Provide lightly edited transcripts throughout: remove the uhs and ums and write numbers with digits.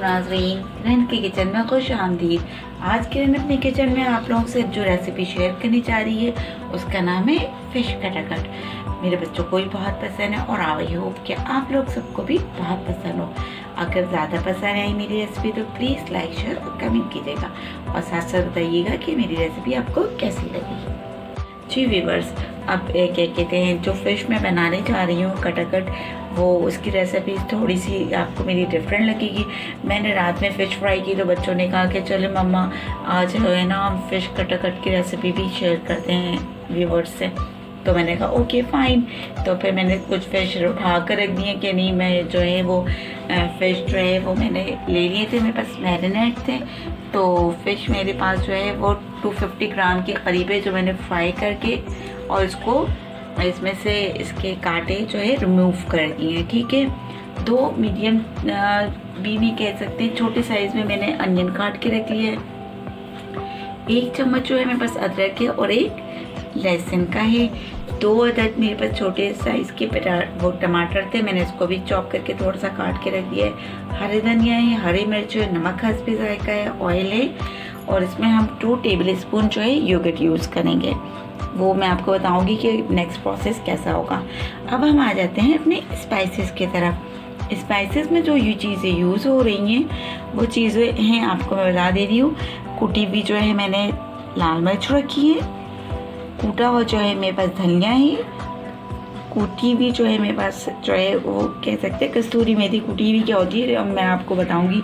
नाज़रीन, किरण के किचन में खुश आमदीद। आज किरण अपने किचन में आप लोगों से जो रेसिपी शेयर करने जा रही है उसका नाम है फ़िश कटाकट। मेरे बच्चों को भी बहुत पसंद है और आई होप कि आप लोग सबको भी बहुत पसंद हो। अगर ज़्यादा पसंद आई मेरी रेसिपी तो प्लीज़ लाइक शेयर और कमेंट कीजिएगा और साथ साथ बताइएगा कि मेरी रेसिपी आपको कैसी लगी। जी व्यूअर्स, अब क्या कहते हैं, जो फ़िश मैं बनाने जा रही हूँ कटाकट, वो उसकी रेसिपी थोड़ी सी आपको मेरी डिफरेंट लगेगी। मैंने रात में फ़िश फ्राई की तो बच्चों ने कहा कि चलो मम्मा आज जो है ना हम फ़िश कटाकट की रेसिपी भी शेयर करते हैं व्यूअर्स से। तो मैंने कहा ओके फ़ाइन। तो फिर मैंने कुछ फ़िश उठा कर रख दिए कि नहीं, मैं जो है वो फ़िश जो है वो मैंने ले लिए थे, मेरे पास मैरिनेट थे। तो फ़िश मेरे पास जो है वो 250 ग्राम के करीब है, जो मैंने फ्राई करके और इसको इसमें से इसके कांटे जो है रिमूव कर दिए। ठीक है, 2 मीडियम भी नहीं कह सकते, छोटे साइज़ में मैंने अनियन काट के रख लिया है। 1 चम्मच जो है मेरे पास अदरक है और 1 लहसुन का है। 2 अदद मेरे पास छोटे साइज़ के वो टमाटर थे, मैंने इसको भी चॉप करके थोड़ा सा काट के रख दिया है। हरे धनिया है, हरी मिर्च है, नमक हस्बे जायका है, ऑयल है और इसमें हम 2 टेबल स्पून जो है योगर्ट यूज़ करेंगे। वो मैं आपको बताऊंगी कि नेक्स्ट प्रोसेस कैसा होगा। अब हम आ जाते हैं अपने स्पाइसेस की तरफ। स्पाइसेस में जो ये चीज़ें यूज़ हो रही हैं वो चीज़ें हैं, आपको मैं बता दे रही हूँ। कुटी हुई जो है मैंने लाल मिर्च रखी है, कूटा हुआ जो है मेरे पास धनिया है, कूटी हुई जो है मेरे पास जो है वो कह सकते हैं कस्तूरी मेथी। कूटी हुई क्या होती है मैं आपको बताऊंगी।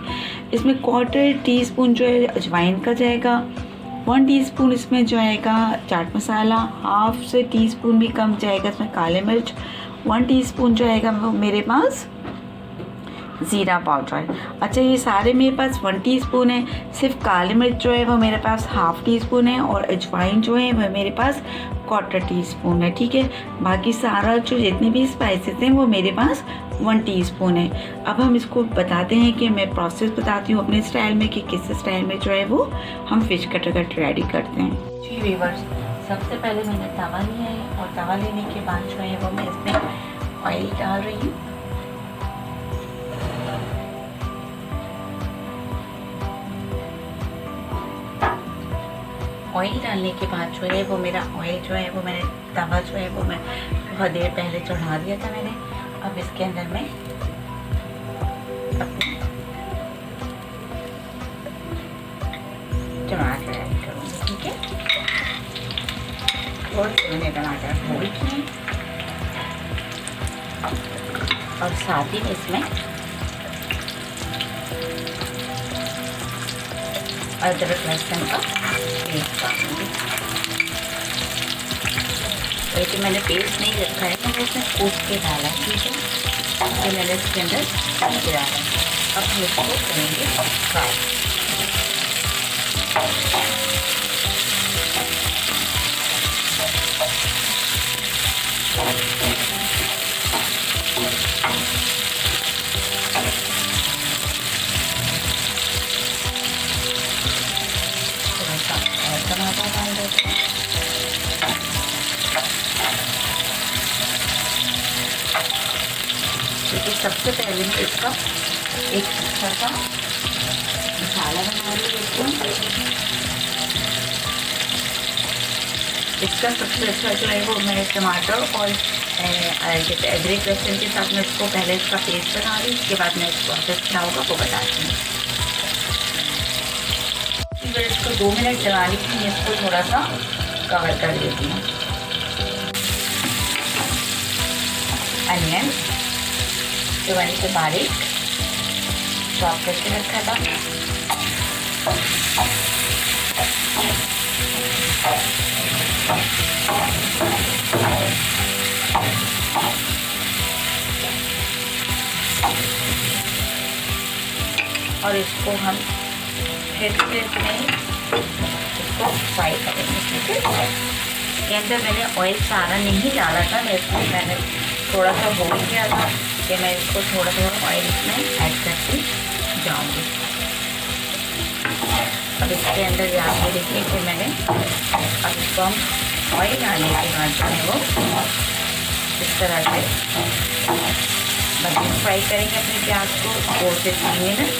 इसमें 1/4 टीस्पून जो है अजवाइन का जाएगा, 1 टीस्पून इसमें जो आएगा चाट मसाला, हाफ से टीस्पून भी कम जाएगा इसमें काले मिर्च, 1 टीस्पून जो आएगा वो मेरे पास ज़ीरा पाउडर। अच्छा, ये सारे मेरे पास 1 टीस्पून है। सिर्फ काले मिर्च जो है वो मेरे पास हाफ टीस्पून है और अजवाइन जो है वो मेरे पास 1/4 टीस्पून है। ठीक है, बाकी सारा जो जितने भी स्पाइसेस हैं वो मेरे पास 1 टीस्पून है। अब हम इसको बताते हैं कि मैं प्रोसेस बताती हूँ अपने स्टाइल में कि किस स्टाइल में जो है वो हम फ़िश कटाकट रेडी करते हैं। जी व्यूअर्स, सबसे पहले मैंने तवा लिया है और तवा लेने के बाद जो है वो मैं इसमें ऑयल डाल रही हूँ। ऑयल डालने के बाद जो है वो मेरा ऑयल जो है वो मैंने तवा जो है वो मैं बहुत देर पहले चढ़ा दिया था मैंने। अब इसके अंदर मैं टमाटर ऐड करूँगी। ठीक है, थोड़े से मैंने टमाटर बोल किए और साथ ही इसमें अदरक लहसुन का पेस्ट डालूंगी। वैसे मैंने पेस्ट नहीं रखा है, मैंने इसमें कूट के डाला है। ठीक है, तो मैंने इसके अंदर डाला है। अब हम इसको करेंगे फ्राई। टमाटर डाल देते हैं। क्योंकि सबसे पहले मैं इसका एक अच्छा सा मसाला बना रही हूँ। इसका सबसे अच्छा जो है वो मैं टमाटर और जैसे अदरक लहसुन के साथ मैं इसको पहले इसका पेस्ट बना रही हूँ, उसके बाद मैं इसको प्रोसेस क्या होगा वो बताती हूँ। फिर इसको 2 मिनट चलाने के लिए इसको थोड़ा सा कवर कर देती हूँ। अनियन जो मैंने इसे बारीक चॉप करके रखा था, और इसको हम फिर से इसमें इसको फ्राई करेंगे। ठीक है, इसके अंदर मैंने ऑयल सारा नहीं डाला था, मैंने थोड़ा सा बोल किया था कि मैं इसको थोड़ा थोड़ा ऑयल इसमें ऐड करती जाऊंगी। अब इसके अंदर यहाँ पे देखिए कि मैंने अब इसको हम ऑयल डालने के बाद जो है वो इस तरह से बस फ्राई करेंगे अपने प्याज को 2 से 3 मिनट।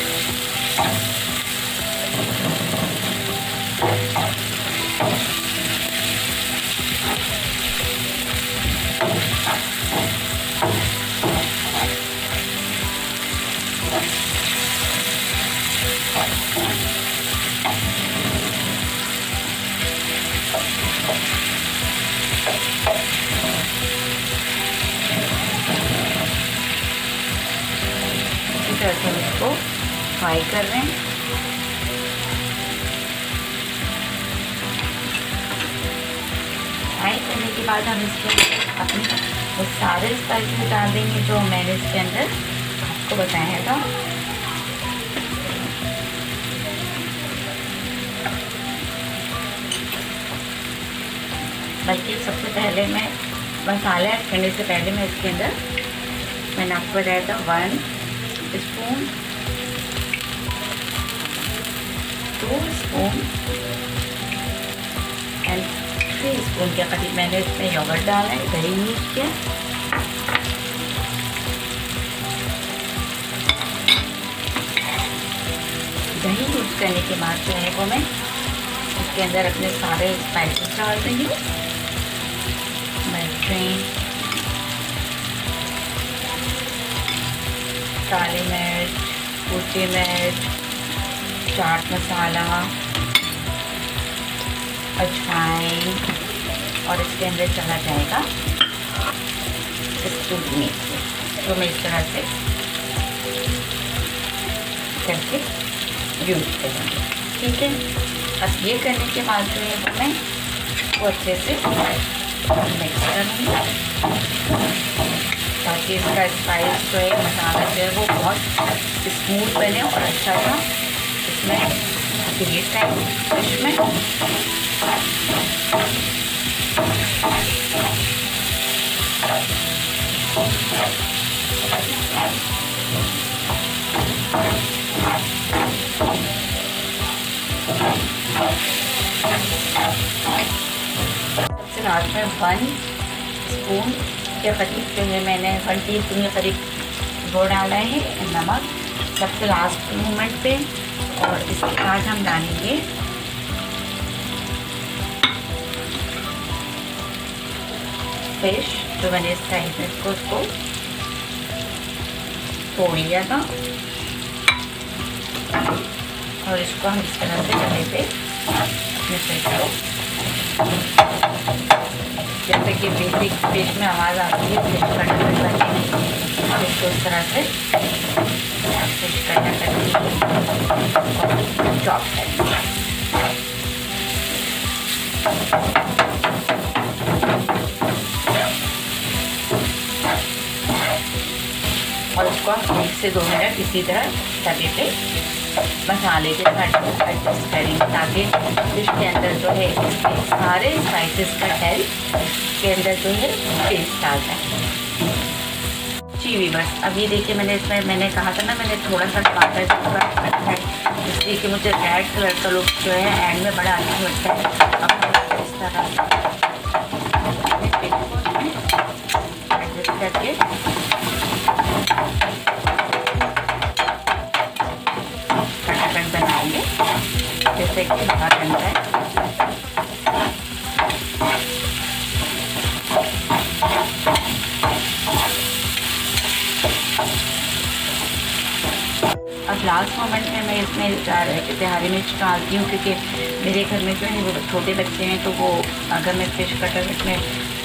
तरह से हम इसको फ्राई कर रहे हैं। फ्राई करने के बाद हम इसके अपने वो सारे स्पाइसेस डाल देंगे जो मैंने इसके अंदर आपको बताया था। बल्कि सबसे पहले मैं मसाला ऐड करने से पहले मैं इसके अंदर मैंने आपको बताया था 1 स्पून 2 स्पून एंड 3 स्पून के करीब मैंने इसमें योगर्ट डाला है, दही यूज किया। दही यूज करने के बाद जो है वो मैं इसके अंदर अपने सारे स्पाइसेस डाल रही हूँ। मर्च, काली मिर्च, कुटी मिर्च, चाट मसाला, अजवाइन और इसके अंदर चला जाएगा कसूरी मेथी, तो मैं इस तरह से करके यूज करूँगी। ठीक है, बस ये करने के बाद जो है वो मैं वो अच्छे से मिक्स करूँगी ताकि इसका स्पाइस जो है मसाला जो है वो बहुत स्मूथ बने और अच्छा सा इसमें ग्रेट है फिश में। सबसे लास्ट में 1 स्पून के करीब जो है मैंने 1 टीस्पून के करीब वो डाला है नमक सबसे लास्ट मोमेंट पे। और इसके बाद हम डालेंगे फिश जो मैंने इस साइड में उसको तोड़ लिया था और इसको हम इस तरह से गले पे अपने फिश को, जैसे कि बेसिक फिश में आवाज़ आती है फिश कटकट करने की, इसको इस तरह से फिश कटकट करके चॉप करेंगे। और उसको हम 1 से 2 मिनट इसी तरह तवे पे मसाले के साथ एडजस्ट करेंगे ताकि फिश के अंदर जो है इसके सारे स्पाइसेस का टेस्ट के अंदर जो है टेस्ट आ जाए। जी व्यूअर्स, अब ये देखिए मैंने कहा था ना मैंने थोड़ा सा टमाटर है इसलिए कि मुझे रेड कलर का लुक जो है एंड में बड़ा अच्छा लगता है। अब इस तरह एडजस्ट करके कटाकट बनाएंगे जैसे कि बाहर बनता है। अब लास्ट मोमेंट में मैं इसमें हरी मिर्च डालती हूँ क्योंकि मेरे घर में जो है वो छोटे बच्चे हैं, तो वो अगर मैं फिश कटलेट में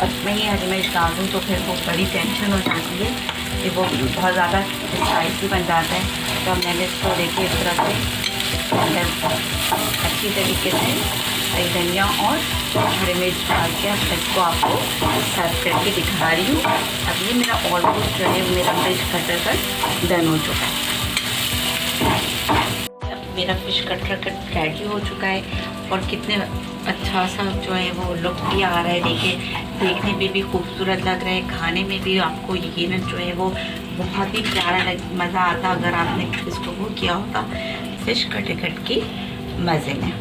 उसमें ही हरी मिर्च डाल दूँ तो फिर वो बड़ी टेंशन हो जाती है कि वो बहुत ज़्यादा स्पाइसी बन जाता है। तो मैंने इसको देखिए इस तरह से अच्छी तरीके से हरी धनिया और हरी मिर्च डाल के अब इसको आपको सर्व करके दिखा रही हूँ। अब ये मेरा ऑलमोस्ट जो है मेरा फिश कटलेट डन हो चुका है। मेरा फिश कटलेट रेडी हो चुका है और कितने अच्छा सा जो है वो लुक भी आ रहा है। देखिए देखने में भी खूबसूरत लग रहा है, खाने में भी आपको यकीनन जो है वो बहुत ही प्यारा मज़ा आता अगर आपने इसको वो किया होता फिश कटलेट के मज़े में।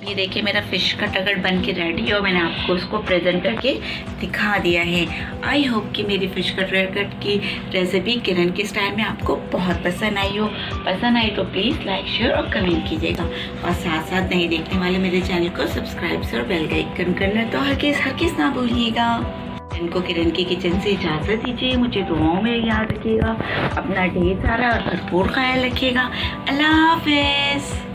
ये देखिए मेरा फिश कटाकट बन के रेडी है और मैंने आपको उसको प्रेजेंट करके दिखा दिया है। आई होप कि मेरी फिश कटाकट की रेसिपी किरण के स्टाइल में आपको बहुत पसंद आई हो। पसंद आई तो प्लीज़ लाइक शेयर और कमेंट कीजिएगा और साथ साथ नहीं देखने वाले मेरे चैनल को सब्सक्राइब और बेल का आइकन करना तो हरगिज़ ना भूलिएगा। इनको किरण की किचन से इजाज़त दीजिए। मुझे दुआओं में याद रखिएगा। अपना ढेर सारा भरपूर ख्याल रखिएगा। अल्लाह हाफिज़।